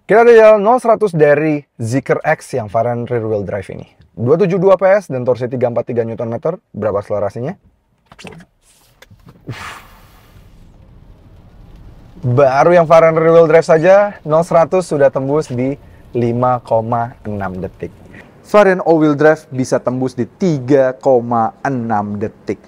Kita ada jalan 0-100 dari Zeekr X yang varian rear wheel drive ini. 272 PS dan torsi 343 Nm. Berapa akselerasinya? Baru yang varian rear wheel drive saja 0-100 sudah tembus di 5,6 detik. Varian all wheel drive bisa tembus di 3,6 detik.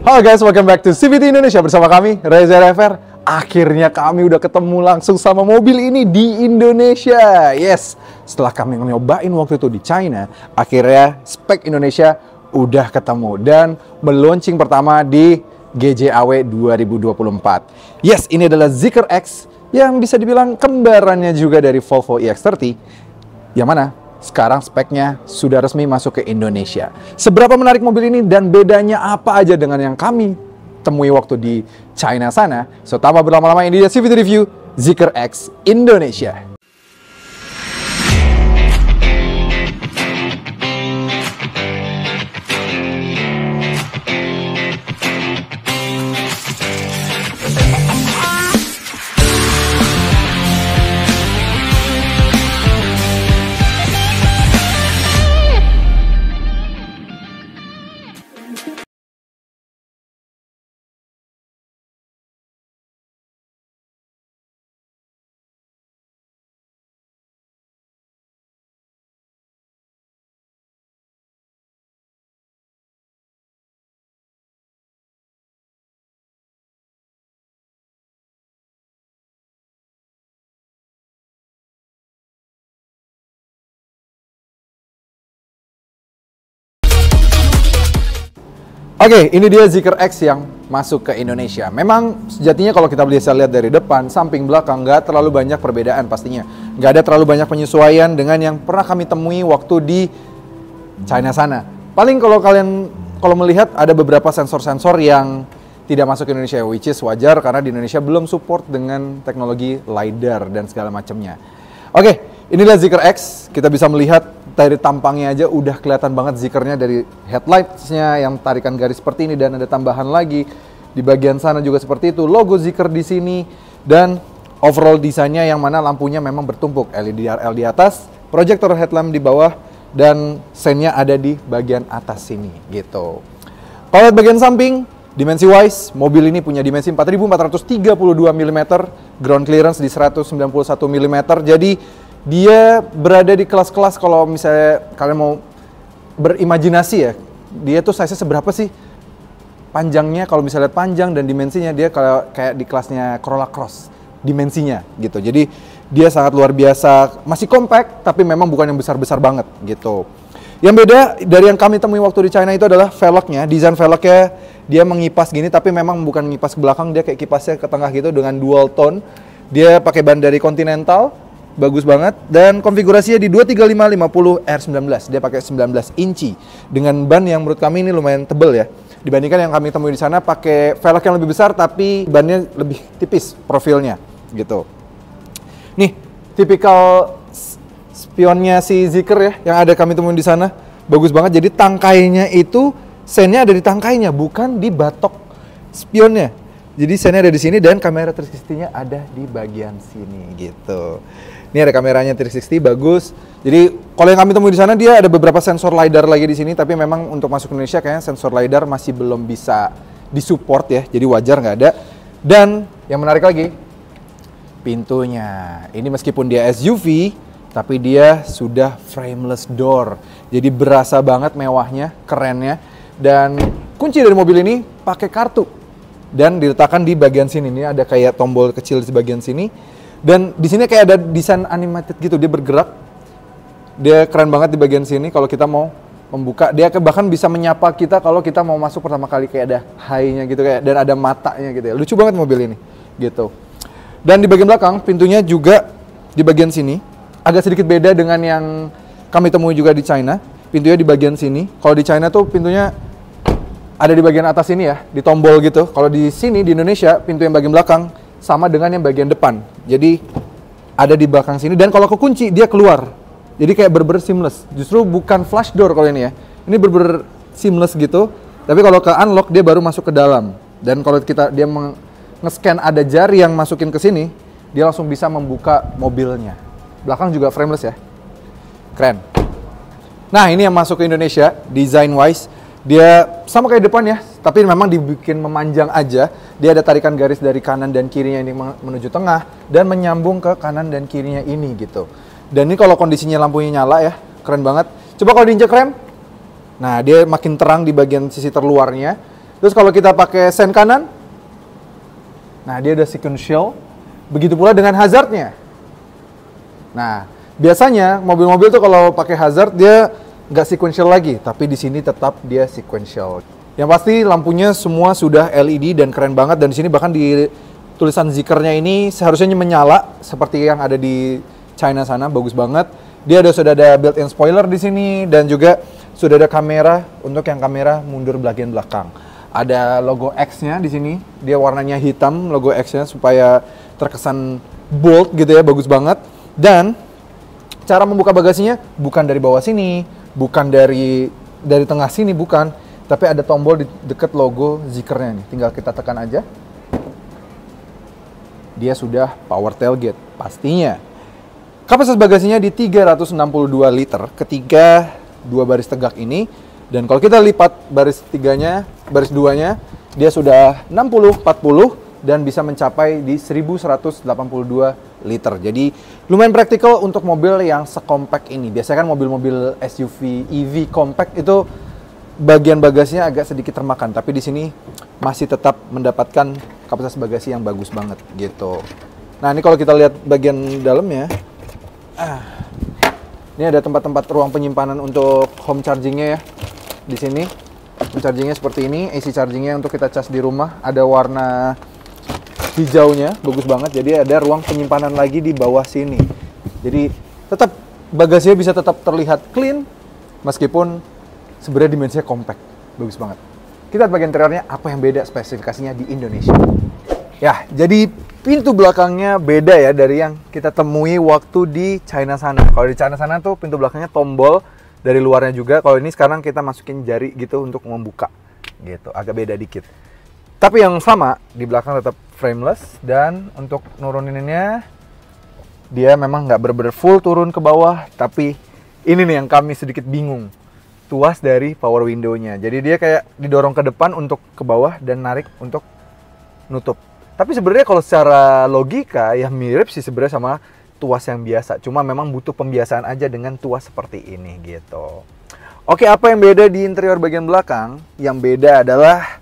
Halo guys, welcome back to CVT Indonesia bersama kami, Reza Rever. Akhirnya kami udah ketemu langsung sama mobil ini di Indonesia. Yes, setelah kami nyobain waktu itu di China, akhirnya spek Indonesia udah ketemu dan meluncing pertama di GJAW 2024. Yes, ini adalah Zeekr X yang bisa dibilang kembarannya juga dari Volvo EX30, yang mana sekarang speknya sudah resmi masuk ke Indonesia. Seberapa menarik mobil ini dan bedanya apa aja dengan yang kami temui waktu di China sana? So, tanpa berlama-lama, ini dia CVT Review Zeekr X Indonesia. Oke, ini dia Zeekr X yang masuk ke Indonesia. Memang sejatinya kalau kita bisa lihat dari depan, samping, belakang, nggak terlalu banyak perbedaan pastinya. Nggak ada terlalu banyak penyesuaian dengan yang pernah kami temui waktu di China sana. Paling kalau melihat ada beberapa sensor-sensor yang tidak masuk ke Indonesia, which is wajar karena di Indonesia belum support dengan teknologi LiDAR dan segala macamnya. Oke, inilah Zeekr X. Kita bisa melihat dari tampangnya aja udah kelihatan banget Zeekr-nya, dari headlights-nya yang tarikan garis seperti ini dan ada tambahan lagi di bagian sana juga seperti itu, logo Zeekr di sini, dan overall desainnya yang mana lampunya memang bertumpuk, LED RL di atas, proyektor headlamp di bawah, dan sennya ada di bagian atas sini gitu. Kalau lihat bagian samping, dimensi wise, mobil ini punya dimensi 4432 mm, ground clearance di 191 mm, jadi dia berada di kelas-kelas kalau misalnya kalian mau berimajinasi ya, dia tuh size-nya seberapa sih? Panjangnya, kalau misalnya lihat panjang dan dimensinya, dia kayak di kelasnya Corolla Cross, dimensinya gitu. Jadi dia sangat luar biasa, masih compact tapi memang bukan yang besar-besar banget gitu. Yang beda dari yang kami temui waktu di China itu adalah velgnya, desain velgnya dia mengipas gini tapi memang bukan mengipas ke belakang, dia kayak kipasnya ke tengah gitu dengan dual tone. Dia pakai ban dari Continental, bagus banget, dan konfigurasinya di 235/50 R19. Dia pakai 19 inci dengan ban yang menurut kami ini lumayan tebel ya. Dibandingkan yang kami temui di sana pakai velg yang lebih besar tapi bannya lebih tipis profilnya gitu. Nih, tipikal spionnya si Zeekr ya yang ada kami temuin di sana. Bagus banget. Jadi tangkainya itu sennya ada di tangkainya, bukan di batok spionnya. Jadi sennya ada di sini dan kamera 360-nya ada di bagian sini gitu. Ini ada kameranya 360, bagus. Jadi kalau yang kami temui di sana dia ada beberapa sensor LiDAR lagi di sini, tapi memang untuk masuk ke Indonesia kayaknya sensor LiDAR masih belum bisa disupport ya. Jadi wajar nggak ada. Dan yang menarik lagi, pintunya. Ini meskipun dia SUV, tapi dia sudah frameless door. Jadi berasa banget mewahnya, kerennya. Dan kunci dari mobil ini pakai kartu. dan diletakkan di bagian sini. Ini ada kayak tombol kecil di bagian sini. Dan di sini kayak ada desain animated gitu, dia bergerak. Dia keren banget di bagian sini kalau kita mau membuka. Dia bahkan bisa menyapa kita kalau kita mau masuk pertama kali, kayak ada high-nya gitu kayak, dan ada matanya gitu ya. Lucu banget mobil ini gitu. Dan di bagian belakang pintunya juga di bagian sini agak sedikit beda dengan yang kami temui juga di China. Pintunya di bagian sini. Kalau di China tuh pintunya ada di bagian atas ini ya, di tombol gitu. Kalau di sini di Indonesia pintu yang bagian belakang sama dengan yang bagian depan. Jadi ada di belakang sini, dan kalau kekunci dia keluar. Jadi kayak bener-bener seamless. Justru bukan flash door kalau ini ya. Ini bener-bener seamless gitu. Tapi kalau ke unlock dia baru masuk ke dalam. Dan kalau dia nge-scan ada jari yang masukin ke sini, dia langsung bisa membuka mobilnya. Belakang juga frameless ya. Keren. Nah, ini yang masuk ke Indonesia, design wise. Dia sama kayak depan ya, tapi memang dibikin memanjang aja. Dia ada tarikan garis dari kanan dan kirinya ini menuju tengah, dan menyambung ke kanan dan kirinya ini gitu. Dan ini kalau kondisinya lampunya nyala ya, keren banget. Coba kalau diinjek rem, nah dia makin terang di bagian sisi terluarnya. Terus kalau kita pakai sen kanan, nah dia ada sequential. Begitu pula dengan hazardnya. Nah, biasanya mobil-mobil tuh kalau pakai hazard dia nggak sequential lagi, tapi di sini tetap dia sequential. Yang pasti lampunya semua sudah LED dan keren banget. Dan di sini bahkan di tulisan zikernya ini seharusnya menyala seperti yang ada di China sana, bagus banget. Dia sudah ada built-in spoiler di sini, dan juga sudah ada kamera untuk yang kamera mundur bagian belakang. Ada logo X-nya di sini. Dia warnanya hitam, logo X-nya supaya terkesan bold gitu ya, bagus banget. Dan cara membuka bagasinya bukan dari bawah sini, bukan dari tengah sini, bukan, tapi ada tombol di dekat logo zikernya nih. Tinggal kita tekan aja. Dia sudah power tailgate pastinya. Kapasitas bagasinya di 362 liter ketiga dua baris tegak ini. Dan kalau kita lipat baris tiganya, baris duanya, dia sudah 60-40 dan bisa mencapai di 1182 liter. Jadi lumayan praktikal untuk mobil yang sekompak ini. Biasanya kan mobil-mobil SUV EV compact itu bagian bagasinya agak sedikit termakan, tapi di sini masih tetap mendapatkan kapasitas bagasi yang bagus banget gitu. Nah, ini kalau kita lihat bagian dalamnya, ini ada tempat-tempat ruang penyimpanan untuk home chargingnya ya. Di sini home chargingnya seperti ini, AC chargingnya untuk kita cas di rumah, ada warna hijaunya, bagus banget. Jadi ada ruang penyimpanan lagi di bawah sini. Jadi tetap bagasinya bisa tetap terlihat clean meskipun sebenarnya dimensinya compact, bagus banget. Kita lihat bagian interiornya, apa yang beda spesifikasinya di Indonesia. Ya, jadi pintu belakangnya beda ya dari yang kita temui waktu di China sana. Kalau di China sana tuh pintu belakangnya tombol dari luarnya juga. Kalau ini sekarang kita masukin jari gitu untuk membuka, gitu. Agak beda dikit. Tapi yang sama di belakang tetap frameless, dan untuk nuruninnya dia memang nggak bener-bener full turun ke bawah. Tapi ini nih yang kami sedikit bingung, tuas dari power window-nya. Jadi dia kayak didorong ke depan untuk ke bawah dan narik untuk nutup. Tapi sebenarnya kalau secara logika ya mirip sih sebenarnya sama tuas yang biasa. Cuma memang butuh pembiasaan aja dengan tuas seperti ini gitu. Oke, apa yang beda di interior bagian belakang? Yang beda adalah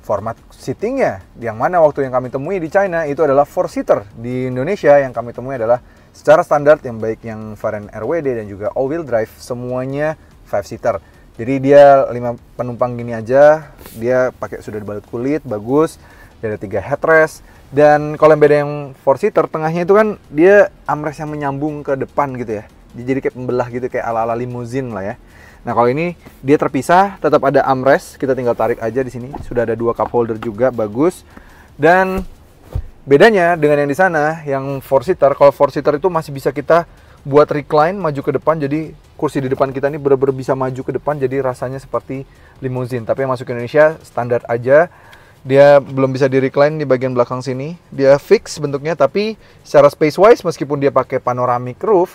format seatingnya. Yang mana waktu yang kami temui di China itu adalah 4-seater. Di Indonesia yang kami temui adalah secara standar yang baik yang varian RWD dan juga all-wheel drive semuanya 5-seater. Jadi dia 5 penumpang gini aja. Dia pakai sudah dibalut kulit, bagus. Dia ada 3 headrest. Dan kalau yang beda yang 4-seater, tengahnya itu kan dia armrest yang menyambung ke depan gitu ya. Jadi kayak pembelah gitu, kayak ala-ala limousine lah ya. Nah, kalau ini dia terpisah, tetap ada armrest. Kita tinggal tarik aja di sini. Sudah ada 2 cup holder juga, bagus. Dan bedanya dengan yang di sana, yang 4-seater, kalau 4-seater itu masih bisa kita buat recline, maju ke depan. Jadi kursi di depan kita ini benar-benar bisa maju ke depan, jadi rasanya seperti limousine. Tapi yang masuk ke Indonesia standar aja. Dia belum bisa di recline di bagian belakang sini. Dia fix bentuknya, tapi secara space wise meskipun dia pakai panoramic roof,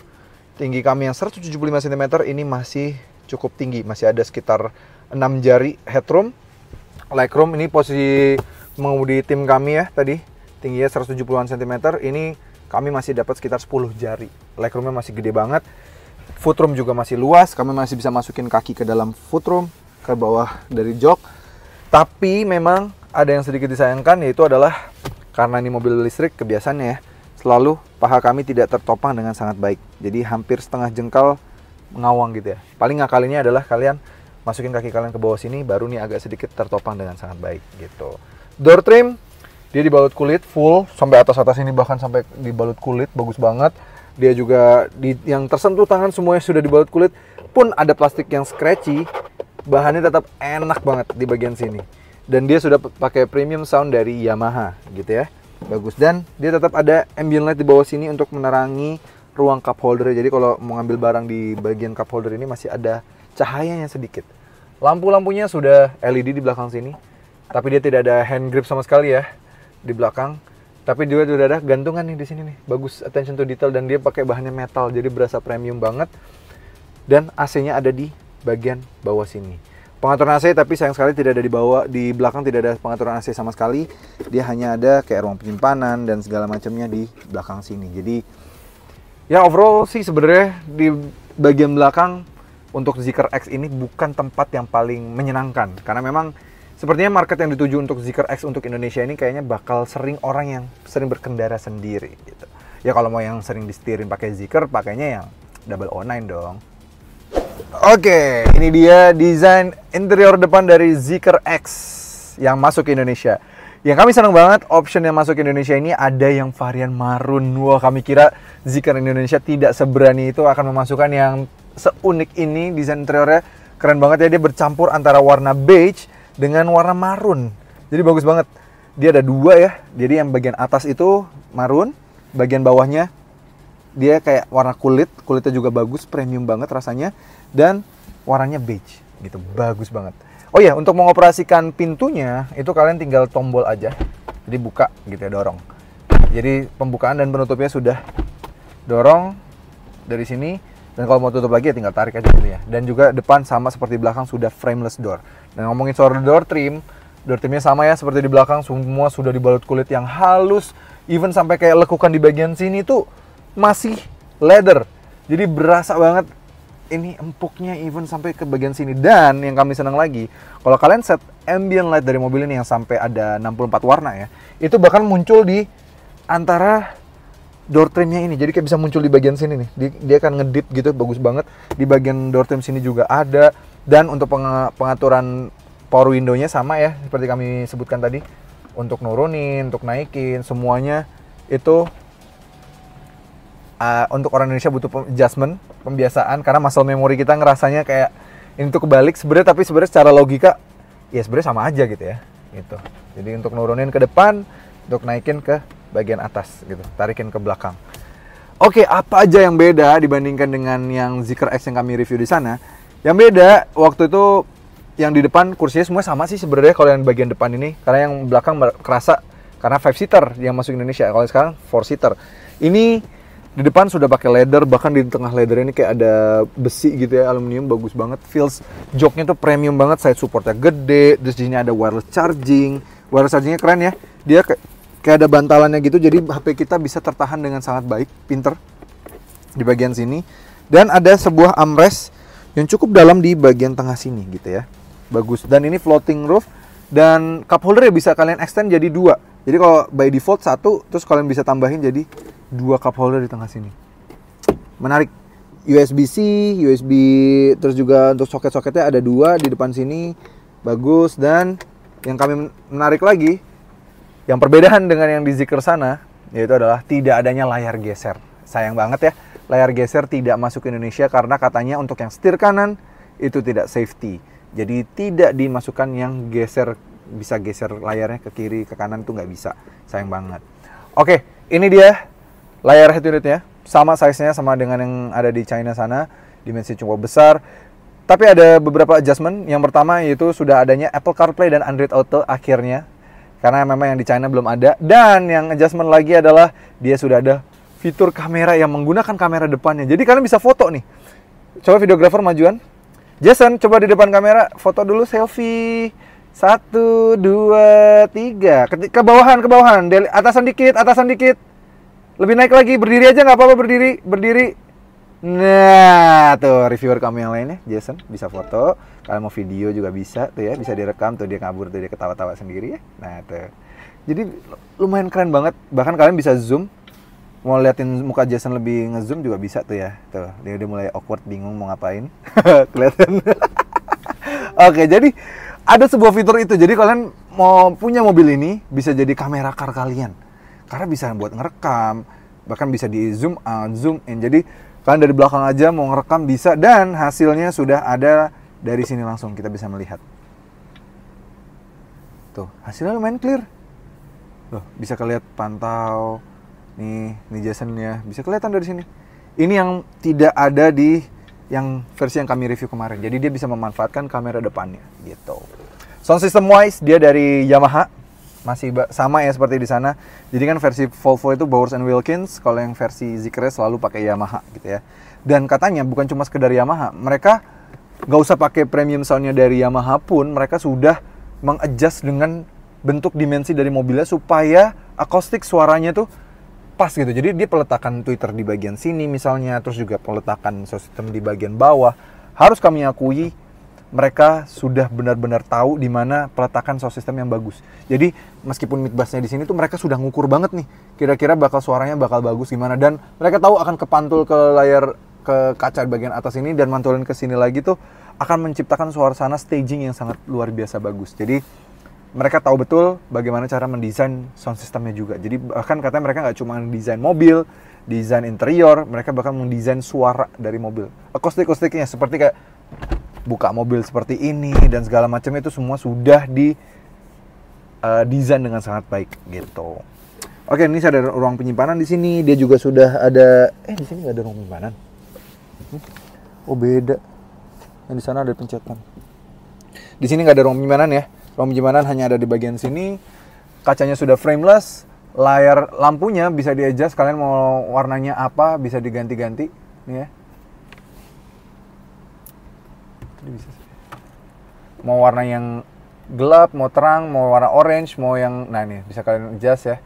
tinggi kami yang 175 cm ini masih cukup tinggi. Masih ada sekitar 6 jari headroom. Legroom ini posisi mengemudi tim kami ya tadi. Tingginya 170-an cm. Ini kami masih dapat sekitar 10 jari. Legroomnya masih gede banget. Footroom juga masih luas. Kami masih bisa masukin kaki ke dalam footroom, ke bawah dari jok. Tapi memang ada yang sedikit disayangkan, yaitu adalah karena ini mobil listrik, kebiasaannya ya, selalu paha kami tidak tertopang dengan sangat baik. Jadi hampir setengah jengkal ngawang gitu ya. Paling ngakalinnya adalah kalian masukin kaki kalian ke bawah sini, baru nih agak sedikit tertopang dengan sangat baik gitu. Door trim, dia dibalut kulit full, sampai atas-atas ini bahkan sampai dibalut kulit, bagus banget. Dia juga, yang tersentuh tangan semuanya sudah dibalut kulit, pun ada plastik yang scratchy, bahannya tetap enak banget di bagian sini. Dan dia sudah pakai premium sound dari Yamaha gitu ya. Bagus, dan dia tetap ada ambient light di bawah sini untuk menerangi ruang cup holder. Jadi kalau mau ngambil barang di bagian cup holder ini masih ada cahayanya sedikit. Lampu-lampunya sudah LED di belakang sini, tapi dia tidak ada hand grip sama sekali ya di belakang. Tapi juga sudah ada gantungan nih di sini nih. Bagus, attention to detail, dan dia pakai bahannya metal, jadi berasa premium banget. Dan AC-nya ada di bagian bawah sini. Pengaturan AC tapi sayang sekali tidak ada di belakang, tidak ada pengaturan AC sama sekali. Dia hanya ada kayak ruang penyimpanan dan segala macamnya di belakang sini. Jadi ya overall sih sebenarnya di bagian belakang untuk Zeekr X ini bukan tempat yang paling menyenangkan, karena memang sepertinya market yang dituju untuk Zeekr X untuk Indonesia ini kayaknya bakal sering orang yang sering berkendara sendiri gitu. Ya kalau mau yang sering disetirin pakai Zeekr, pakainya yang 009 dong. Oke, ini dia desain interior depan dari Zeekr X yang masuk ke Indonesia. Yang kami senang banget, option yang masuk ke Indonesia ini ada yang varian marun. Wah, kami kira Zeekr Indonesia tidak seberani itu akan memasukkan yang seunik ini. Desain interiornya keren banget ya, dia bercampur antara warna beige dengan warna marun. Jadi bagus banget. Dia ada dua ya, jadi yang bagian atas itu marun, bagian bawahnya dia kayak warna kulitnya juga bagus, premium banget rasanya, dan warnanya beige gitu, bagus banget. Oh ya, untuk mengoperasikan pintunya itu kalian tinggal tombol aja, jadi buka gitu ya, dorong. Jadi pembukaan dan penutupnya sudah dorong dari sini, dan kalau mau tutup lagi ya tinggal tarik aja gitu ya. Dan juga depan sama seperti belakang sudah frameless door. Dan ngomongin soal door trimnya sama ya seperti di belakang, semua sudah dibalut kulit yang halus, even sampai kayak lekukan di bagian sini tuh masih leather, jadi berasa banget ini empuknya even sampai ke bagian sini. Dan yang kami senang lagi, kalau kalian set ambient light dari mobil ini yang sampai ada 64 warna ya, itu bahkan muncul di antara door trimnya ini, jadi kayak bisa muncul di bagian sini nih, dia akan ngedip gitu, bagus banget. Di bagian door trim sini juga ada, dan untuk pengaturan power window-nya sama ya, seperti kami sebutkan tadi, untuk nurunin, untuk naikin, semuanya itu untuk orang Indonesia butuh adjustment, pembiasaan, karena muscle memory kita ngerasanya kayak ini tuh kebalik sebenarnya, tapi sebenarnya secara logika ya sebenarnya sama aja gitu ya. Gitu. Jadi untuk nurunin ke depan, untuk naikin ke bagian atas gitu, tarikin ke belakang. Oke, apa aja yang beda dibandingkan dengan yang Zeekr X yang kami review di sana? Yang beda waktu itu yang di depan kursinya semua sama sih sebenarnya kalau yang bagian depan ini, karena yang belakang kerasa karena 5-seater yang masuk Indonesia, kalau sekarang 4-seater. Ini di depan sudah pakai leather, bahkan di tengah leather ini kayak ada besi gitu ya, aluminium, bagus banget. Feels joknya tuh premium banget, side supportnya gede, terus di sini ada wireless charging. Wireless chargingnya keren ya, dia kayak ada bantalannya gitu, jadi HP kita bisa tertahan dengan sangat baik, pinter di bagian sini. Dan ada sebuah armrest yang cukup dalam di bagian tengah sini gitu ya, bagus. Dan ini floating roof, dan cup holder ya bisa kalian extend jadi 2. Jadi kalau by default 1, terus kalian bisa tambahin jadi 2 cup holder di tengah sini. Menarik. USB-C, USB, terus juga untuk soket-soketnya ada 2 di depan sini. Bagus. Dan yang kami menarik lagi, yang perbedaan dengan yang di Zeekr sana, yaitu adalah tidak adanya layar geser. Sayang banget ya, layar geser tidak masuk ke Indonesia karena katanya untuk yang setir kanan itu tidak safety. Jadi tidak dimasukkan yang geser, bisa geser layarnya ke kiri, ke kanan, itu nggak bisa. Sayang banget. Oke, ini dia layar head unitnya, sama size-nya sama dengan yang ada di China sana, dimensi cukup besar. Tapi ada beberapa adjustment. Yang pertama yaitu sudah adanya Apple CarPlay dan Android Auto akhirnya, karena memang yang di China belum ada. Dan yang adjustment lagi adalah dia sudah ada fitur kamera yang menggunakan kamera depannya. Jadi kalian bisa foto nih. Coba videographer majuan. Jason, coba di depan kamera foto dulu, selfie. 1, 2, 3. Ke bawahan, atasan dikit. Lebih naik lagi, berdiri aja nggak apa-apa, berdiri. Nah, tuh reviewer kami yang lainnya, Jason bisa foto, kalian mau video juga bisa tuh ya, bisa direkam tuh dia kabur tuh dia ketawa-tawa sendiri ya. Nah, tuh. Jadi lumayan keren banget, bahkan kalian bisa zoom, mau liatin muka Jason lebih ngezoom juga bisa tuh ya. Tuh, dia udah mulai awkward bingung mau ngapain. Kelihatan. Oke, jadi ada sebuah fitur itu. Jadi kalian mau punya mobil ini bisa jadi kamera car kalian. Karena bisa buat ngerekam, bahkan bisa di zoom out, zoom in. Jadi kalian dari belakang aja mau ngerekam bisa, dan hasilnya sudah ada dari sini langsung kita bisa melihat. Tuh, hasilnya lumayan clear. Loh, bisa kalian pantau nih Jason ya, bisa kelihatan dari sini. Ini yang tidak ada di yang versi yang kami review kemarin. Jadi dia bisa memanfaatkan kamera depannya gitu. Sound system wise dia dari Yamaha. Masih sama ya seperti di sana. Jadi kan versi Volvo itu Bowers & Wilkins, kalau yang versi Zeekr selalu pakai Yamaha gitu ya. Dan katanya bukan cuma sekedar Yamaha, mereka nggak usah pakai premium soundnya dari Yamaha pun, mereka sudah mengadjust dengan bentuk dimensi dari mobilnya supaya akustik suaranya tuh pas gitu. Jadi dia peletakan tweeter di bagian sini misalnya, terus juga peletakan sound system di bagian bawah. Harus kami akui, mereka sudah benar-benar tahu di mana peletakan sound system yang bagus. Jadi meskipun mid bassnya di sini tuh mereka sudah ngukur banget nih, kira-kira bakal suaranya bakal bagus gimana, dan mereka tahu akan kepantul ke layar, ke kaca bagian atas ini dan mantulin ke sini lagi tuh akan menciptakan suasana staging yang sangat luar biasa bagus. Jadi mereka tahu betul bagaimana cara mendesain sound systemnya juga. Jadi bahkan katanya mereka nggak cuma mendesain mobil, desain interior, mereka bahkan mendesain suara dari mobil. Akustik-akustiknya seperti kayak buka mobil seperti ini dan segala macam itu semua sudah di desain dengan sangat baik gitu. Oke, ini ada ruang penyimpanan di sini. Dia juga sudah ada di sini nggak ada ruang penyimpanan. Oh, beda. Yang di sana ada pencetan. Di sini nggak ada ruang penyimpanan ya. Ruang penyimpanan hanya ada di bagian sini. Kacanya sudah frameless. Layar lampunya bisa di-adjust. Kalian mau warnanya apa bisa diganti-ganti. Nih ya. Bisa sih. Mau warna yang gelap, mau terang, mau warna orange, mau yang nih bisa kalian adjust ya.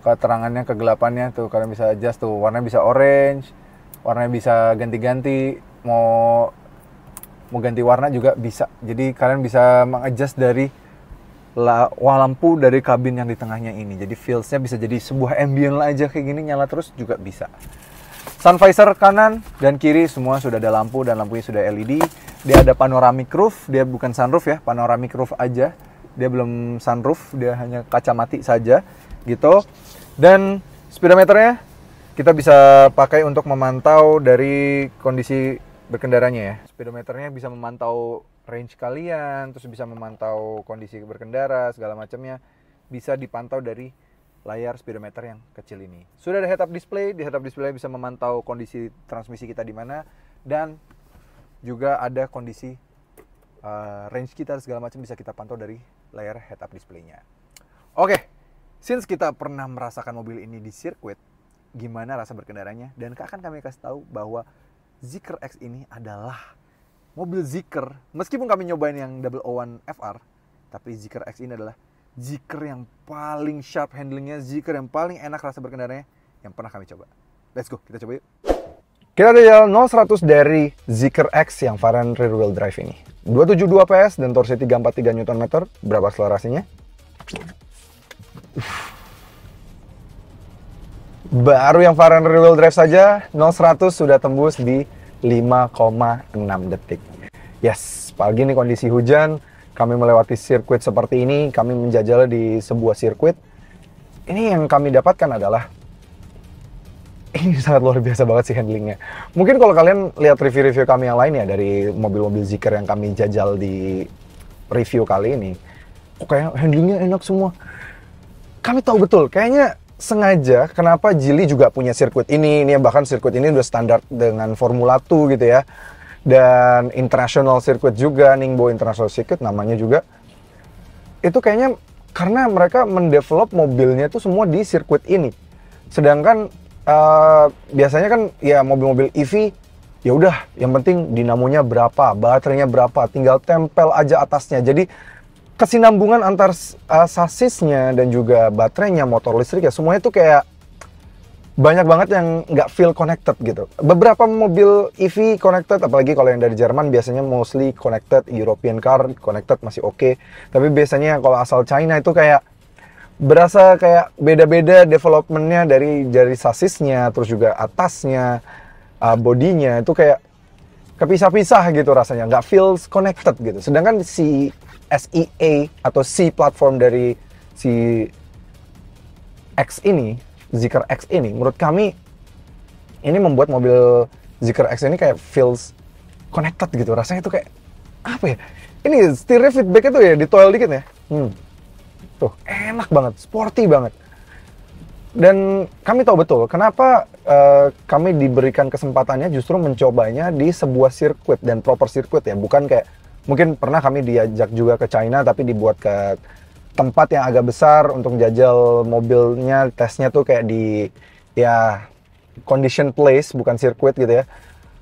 Keterangannya, kegelapannya tuh kalian bisa adjust tuh. Warnanya bisa orange, warnanya bisa ganti-ganti, mau ganti warna juga bisa. Jadi kalian bisa mengadjust dari lampu dari kabin yang di tengahnya ini. Jadi feels-nya bisa jadi sebuah ambient lah aja kayak gini, nyala terus juga bisa. Sun visor kanan dan kiri semua sudah ada lampu dan lampunya sudah LED. Dia ada panoramic roof, dia bukan sunroof ya, panoramic roof aja. Dia belum sunroof, dia hanya kaca mati saja gitu. Dan speedometernya kita bisa pakai untuk memantau dari kondisi berkendaranya ya. Speedometernya bisa memantau range kalian, terus bisa memantau kondisi berkendara, segala macamnya. Bisa dipantau dari layar speedometer yang kecil ini. Sudah ada head-up display, di head-up display bisa memantau kondisi transmisi kita di mana, dan juga ada kondisi range kita segala macam bisa kita pantau dari layar head-up display-nya. Oke, since kita pernah merasakan mobil ini di sirkuit, gimana rasa berkendaranya, dan akan kami kasih tahu bahwa Zeekr X ini adalah mobil Zeekr. Meskipun kami nyobain yang 001 FR, tapi Zeekr X ini adalah Zeekr yang paling sharp handlingnya, Zeekr yang paling enak rasa berkendaranya yang pernah kami coba. Let's go, kita coba yuk. Kita ada jalan 0-100 dari Zeekr X yang varian rear wheel drive ini. 272 PS dan torsi 343 Nm. Berapa akselerasinya? Baru yang varian rear wheel drive saja 0-100 sudah tembus di 5,6 detik. Yes, pagi ini kondisi hujan. Kami melewati sirkuit seperti ini, kami menjajal di sebuah sirkuit. Ini yang kami dapatkan adalah, ini sangat luar biasa banget sih handlingnya. Mungkin kalau kalian lihat review-review kami yang lain ya, dari mobil-mobil Zeekr yang kami jajal di review kali ini, kok kayak handlingnya enak semua. Kami tahu betul, kayaknya sengaja kenapa Geely juga punya sirkuit ini bahkan sirkuit ini udah standar dengan Formula 2 gitu ya. Dan international circuit juga, Ningbo International Circuit namanya juga. Itu kayaknya karena mereka mendevelop mobilnya itu semua di sirkuit ini. Sedangkan biasanya kan ya mobil-mobil EV ya udah yang penting dinamonya berapa, baterainya berapa, tinggal tempel aja atasnya. Jadi kesinambungan antar sasisnya dan juga baterainya, motor listrik ya semuanya itu kayak banyak banget yang nggak feel connected gitu. Beberapa mobil EV connected, apalagi kalau yang dari Jerman biasanya mostly connected, European car connected masih oke. Tapi biasanya kalau asal China itu kayak berasa kayak beda-beda developmentnya dari sasisnya, terus juga atasnya, bodinya itu kayak kepisah-pisah gitu rasanya, nggak feels connected gitu. Sedangkan si SEA atau C platform dari si X ini, Zeekr X ini, menurut kami ini membuat mobil Zeekr X ini kayak feels connected gitu. Rasanya tuh kayak apa ya? Ini setirnya feedbacknya tuh ya ditoel dikit ya. Tuh enak banget, sporty banget. Dan kami tahu betul kenapa kami diberikan kesempatannya justru mencobanya di sebuah sirkuit dan proper sirkuit ya. Bukan kayak mungkin pernah kami diajak juga ke China tapi dibuat ke tempat yang agak besar untuk jajal mobilnya, tesnya tuh kayak di ya condition place, bukan sirkuit gitu ya.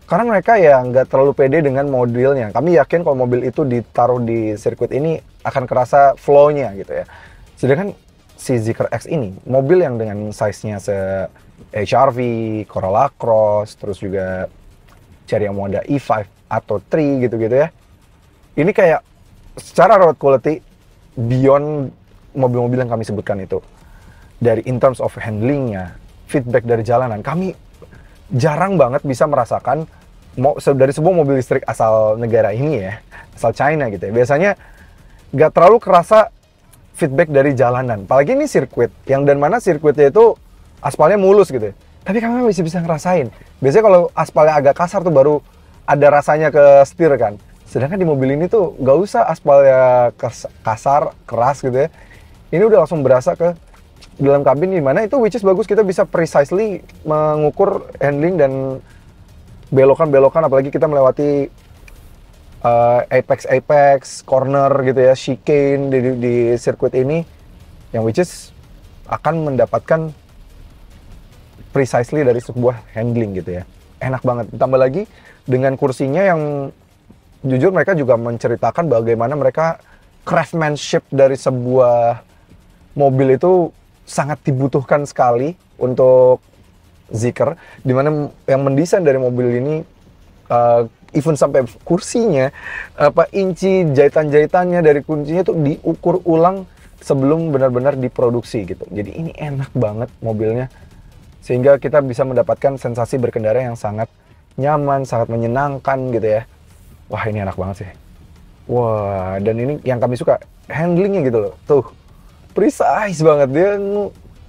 Karena mereka ya nggak terlalu pede dengan mobilnya. Kami yakin kalau mobil itu ditaruh di sirkuit ini akan kerasa flow-nya gitu ya. Sedangkan si Zeekr X ini, mobil yang dengan size-nya HRV, Corolla Cross, terus juga Ceria Moda E5 atau 3 gitu-gitu ya. Ini kayak secara road quality beyond mobil-mobil yang kami sebutkan itu. Dari in terms of handlingnya, feedback dari jalanan, kami jarang banget bisa merasakan dari sebuah mobil listrik asal negara ini ya, asal China gitu ya. Biasanya nggak terlalu kerasa feedback dari jalanan. Apalagi ini sirkuit, yang dan mana sirkuitnya itu aspalnya mulus gitu ya. Tapi kami masih bisa ngerasain. Biasanya kalau aspalnya agak kasar tuh baru ada rasanya ke setir kan. Sedangkan di mobil ini tuh nggak usah aspalnya kasar, keras gitu ya. Ini udah langsung berasa ke dalam kabin, dimana itu which is bagus, kita bisa precisely mengukur handling dan belokan-belokan, apalagi kita melewati apex, corner gitu ya, chicane di sirkuit ini, yang which is akan mendapatkan precisely dari sebuah handling gitu ya. Enak banget, ditambah lagi dengan kursinya yang jujur mereka juga menceritakan bagaimana mereka craftsmanship dari sebuah mobil itu sangat dibutuhkan sekali untuk Zeekr, dimana yang mendesain dari mobil ini even sampai kursinya, inci jahitan-jahitannya dari kuncinya itu diukur ulang sebelum benar-benar diproduksi gitu. Jadi ini enak banget mobilnya, sehingga kita bisa mendapatkan sensasi berkendara yang sangat nyaman, sangat menyenangkan gitu ya. Wah ini enak banget sih. Wah, dan ini yang kami suka, handlingnya gitu loh. Tuh, precise banget. Dia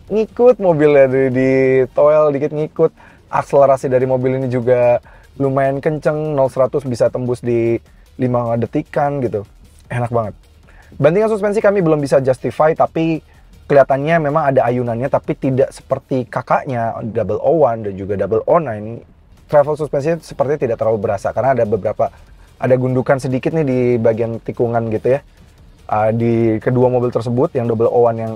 ngikut mobilnya, di toel dikit ngikut. Akselerasi dari mobil ini juga lumayan kenceng, 0-100 bisa tembus di 5 detikan gitu. Enak banget. Bantingan suspensi kami belum bisa justify, tapi kelihatannya memang ada ayunannya, tapi tidak seperti kakaknya, Double O1 dan juga Double O9. Travel suspensinya sepertinya tidak terlalu berasa, karena ada gundukan sedikit nih di bagian tikungan gitu ya. Di kedua mobil tersebut, yang Double O1 yang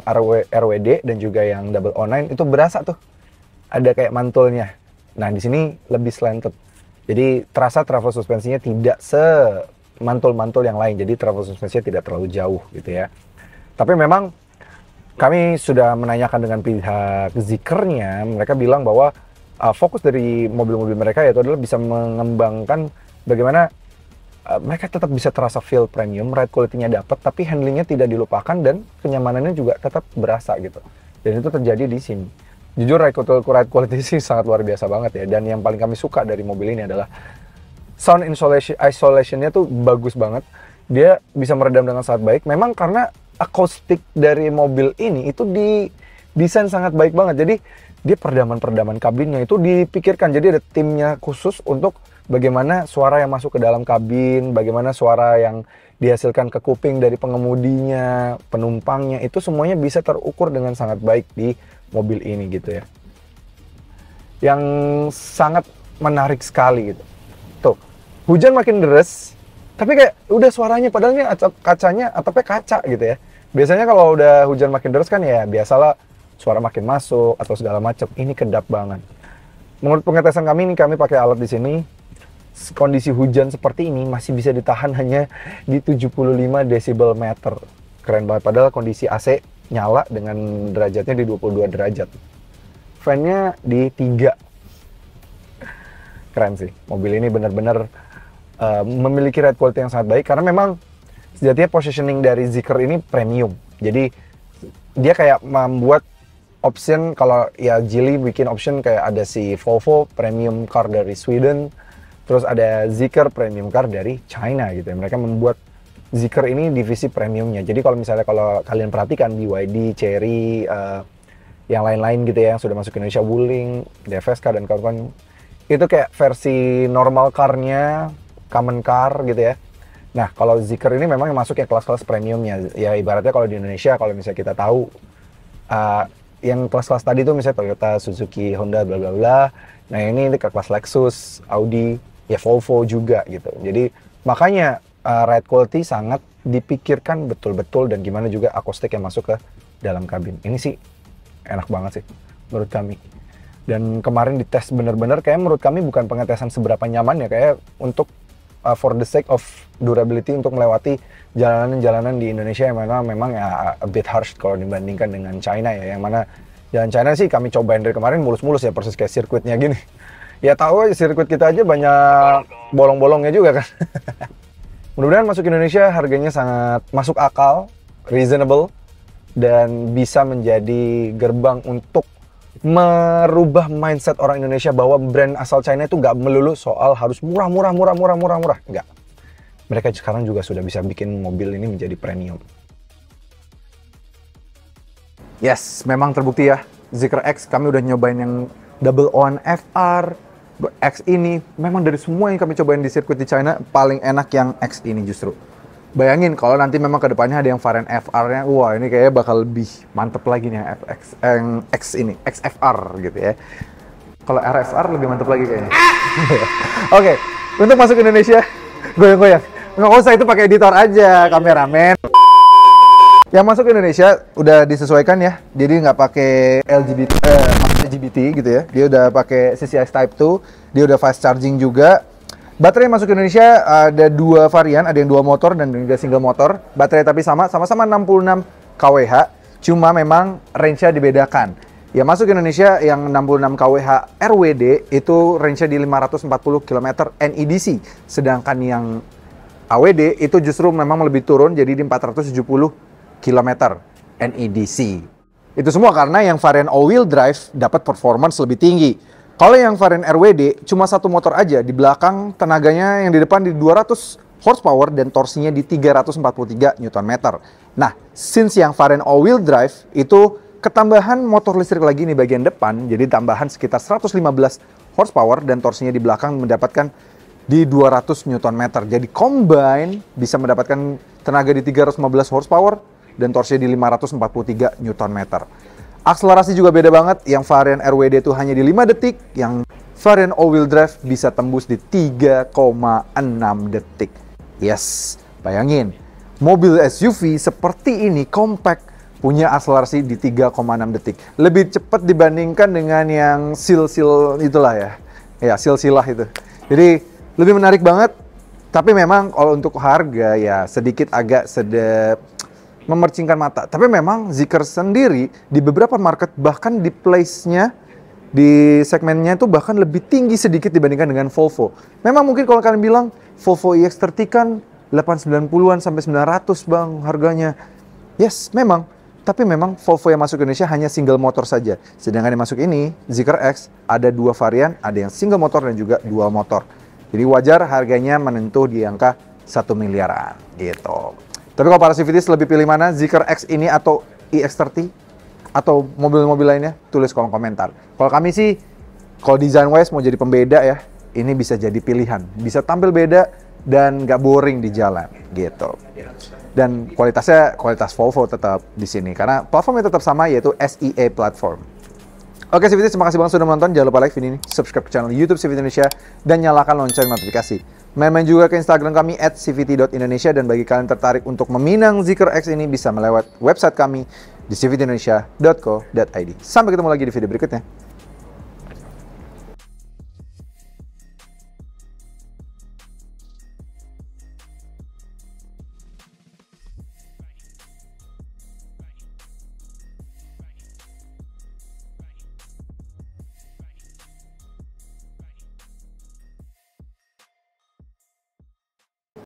RWD dan juga yang Double O9 itu berasa tuh ada kayak mantulnya. Nah di sini lebih slanted, jadi terasa travel suspensinya tidak semantul-mantul yang lain. Jadi travel suspensinya tidak terlalu jauh gitu ya. Tapi memang kami sudah menanyakan dengan pihak Zeekr-nya, mereka bilang bahwa fokus dari mobil-mobil mereka yaitu adalah bisa mengembangkan bagaimana mereka tetap bisa terasa feel premium, ride quality-nya dapat, tapi handlingnya tidak dilupakan dan kenyamanannya juga tetap berasa gitu. Dan itu terjadi di sini. Jujur ride quality sih sangat luar biasa banget ya. Dan yang paling kami suka dari mobil ini adalah sound isolation-nya tuh bagus banget. Dia bisa meredam dengan sangat baik. Memang karena akustik dari mobil ini itu didesain sangat baik banget. Jadi dia peredaman kabinnya itu dipikirkan. Jadi ada timnya khusus untuk bagaimana suara yang masuk ke dalam kabin, bagaimana suara yang dihasilkan ke kuping dari pengemudinya, penumpangnya, itu semuanya bisa terukur dengan sangat baik di mobil ini gitu ya. Yang sangat menarik sekali gitu. Tuh, hujan makin deres, tapi kayak udah suaranya, padahal ini kacanya, atapnya kaca gitu ya. Biasanya kalau udah hujan makin deres kan ya biasalah suara makin masuk atau segala macam. Ini kedap banget. Menurut pengetesan kami, kami pakai alat di sini, kondisi hujan seperti ini masih bisa ditahan hanya di 75 decibel meter. Keren banget, padahal kondisi AC nyala dengan derajatnya di 22 derajat. fan-nya di 3. Keren sih, mobil ini benar-benar memiliki ride quality yang sangat baik, karena memang sejatinya positioning dari Zeekr ini premium. Jadi dia kayak membuat option, kalau ya Geely bikin option kayak ada si Volvo premium car dari Sweden, terus ada Zeekr premium car dari China gitu ya. Mereka membuat Zeekr ini divisi premiumnya. Jadi kalau misalnya kalau kalian perhatikan BYD, Chery, yang lain-lain gitu ya yang sudah masuk ke Indonesia, Wuling, DFSK dan kawan-kawan, itu kayak versi normal car-nya, common car gitu ya. Nah, kalau Zeekr ini memang masuk ya kelas-kelas premiumnya. Ya ibaratnya kalau di Indonesia, kalau misalnya kita tahu yang kelas-kelas tadi tuh misalnya Toyota, Suzuki, Honda, bla bla bla. Nah, ini ke kelas Lexus, Audi, ya Volvo juga gitu. Jadi makanya ride quality sangat dipikirkan betul-betul, dan gimana juga akustik yang masuk ke dalam kabin. Ini sih enak banget sih menurut kami. Dan kemarin dites bener-bener kayak menurut kami bukan pengetesan seberapa nyaman ya, kayak untuk for the sake of durability, untuk melewati jalanan-jalanan di Indonesia yang mana memang ya a bit harsh kalau dibandingkan dengan China ya, yang mana jalan China sih kami cobain dari kemarin mulus-mulus ya, persis kayak sirkuitnya gini. Ya tahu sirkuit kita aja banyak bolong-bolongnya juga kan. Mudah-mudahan masuk Indonesia harganya sangat masuk akal, reasonable, dan bisa menjadi gerbang untuk merubah mindset orang Indonesia bahwa brand asal China itu nggak melulu soal harus murah. Nggak. Mereka sekarang juga sudah bisa bikin mobil ini menjadi premium. Yes, memang terbukti ya. Zeekr X kami udah nyobain yang Double On FR, X ini. Memang dari semua yang kami cobain di sirkuit di China, paling enak yang X ini justru. Bayangin kalau nanti memang kedepannya ada yang varian FR-nya, wah ini kayaknya bakal lebih mantep lagi nih yang X ini, XFR gitu ya. Kalau RFR lebih mantep lagi kayaknya. Oke, untuk masuk ke Indonesia, goyang-goyang. Nggak usah, itu pakai editor aja, kameramen. Yang masuk ke Indonesia udah disesuaikan ya, jadi nggak pakai LGBT gitu ya. Dia udah pakai CCS Type 2, dia udah fast charging juga. Baterai yang masuk ke Indonesia ada 2 varian, ada yang 2 motor dan juga single motor. Baterai tapi sama-sama 66 kWh, cuma memang range-nya dibedakan. Yang masuk ke Indonesia yang 66 kWh RWD itu range-nya di 540 km NEDC. Sedangkan yang AWD itu justru memang lebih turun, jadi di 470 km NEDC. Itu semua karena yang varian all-wheel drive dapat performance lebih tinggi. Kalau yang varian RWD cuma 1 motor aja, di belakang tenaganya yang di depan di 200 horsepower dan torsinya di 343 Nm. Nah, since yang varian all-wheel drive itu ketambahan motor listrik lagi di bagian depan, jadi tambahan sekitar 115 horsepower dan torsinya di belakang mendapatkan di 200 Nm. Jadi combine bisa mendapatkan tenaga di 315 horsepower dan torsinya di 543 Nm. Akselerasi juga beda banget, yang varian RWD itu hanya di 5 detik, yang varian all-wheel drive bisa tembus di 3,6 detik. Yes, bayangin, mobil SUV seperti ini, compact, punya akselerasi di 3,6 detik. Lebih cepat dibandingkan dengan yang sil-sil itulah ya. Ya, sil-silah itu. Jadi, lebih menarik banget, tapi memang kalau untuk harga ya sedikit agak memercingkan mata. Tapi memang Zeekr sendiri di beberapa market, bahkan di place-nya, di segmennya itu bahkan lebih tinggi sedikit dibandingkan dengan Volvo. Memang mungkin kalau kalian bilang Volvo EX30 kan 890-an sampai 900 bang harganya. Yes, memang. Tapi memang Volvo yang masuk ke Indonesia hanya single motor saja. Sedangkan yang masuk ini, Zeekr X, ada 2 varian, ada yang single motor dan juga dual motor. Jadi wajar harganya menentu di angka 1 miliaran gitu. Tapi kalau para CVTs lebih pilih mana, Zeekr X ini atau EX30 atau mobil-mobil lainnya, tulis kolom komentar. Kalau kami sih, kalau design wise mau jadi pembeda ya, ini bisa jadi pilihan. Bisa tampil beda dan nggak boring di jalan gitu. Dan kualitasnya kualitas Volvo tetap di sini karena platformnya tetap sama, yaitu SEA platform. Oke CVT, terima kasih banget sudah menonton. Jangan lupa like video ini, subscribe ke channel YouTube CVT Indonesia, dan nyalakan lonceng notifikasi. Main-main juga ke Instagram kami @cvt.indonesia, dan bagi kalian tertarik untuk meminang Zeekr X ini bisa melewat website kami di cvtindonesia.co.id. Sampai ketemu lagi di video berikutnya.